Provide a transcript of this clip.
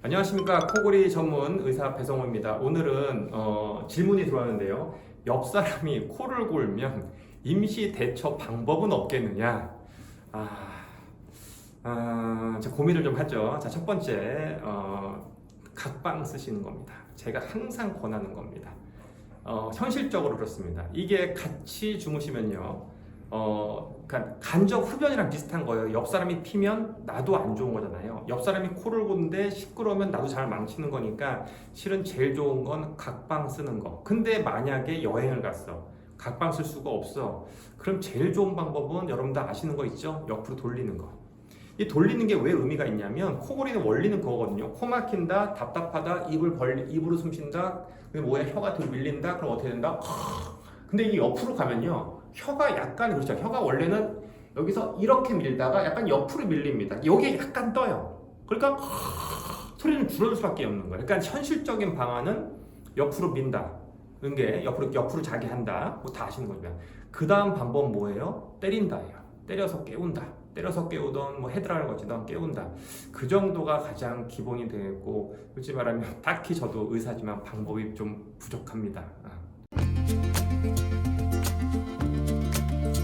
안녕하십니까. 코골이 전문 의사 배성호입니다. 오늘은 질문이 들어왔는데요. 옆 사람이 코를 골면 임시 대처 방법은 없겠느냐? 제가 고민을 좀 하죠. 자, 첫 번째, 각방 쓰시는 겁니다. 제가 항상 권하는 겁니다. 현실적으로 그렇습니다. 이게 같이 주무시면요. 그러니까 간접 흡연이랑 비슷한 거예요. 옆 사람이 피면 나도 안 좋은 거잖아요. 옆 사람이 코를 고는데 시끄러우면 나도 잘 망치는 거니까 실은 제일 좋은 건 각방 쓰는 거. 근데 만약에 여행을 갔어. 각방 쓸 수가 없어. 그럼 제일 좋은 방법은 여러분들 아시는 거 있죠? 옆으로 돌리는 거. 이 돌리는 게 왜 의미가 있냐면 코골이는 원리는 그거거든요. 코 막힌다, 답답하다, 입으로 숨 쉰다, 근데 뭐야 혀가 뒤로 밀린다, 그럼 어떻게 된다? 근데 이게 옆으로 가면요. 혀가 약간 그렇죠. 혀가 원래는 여기서 이렇게 밀다가 약간 옆으로 밀립니다. 여기에 약간 떠요. 그러니까 소리는 줄어들 수밖에 없는 거예요. 그러니까 현실적인 방안은 옆으로 민다. 그런 게 옆으로 자게 한다. 뭐 다 아시는 거죠. 그 다음 방법 뭐예요? 때린다예요. 때려서 깨운다. 때려서 깨우던 뭐 헤드라를 거치던 깨운다. 그 정도가 가장 기본이 되고 솔직히 말하면 딱히 저도 의사지만 방법이 좀 부족합니다.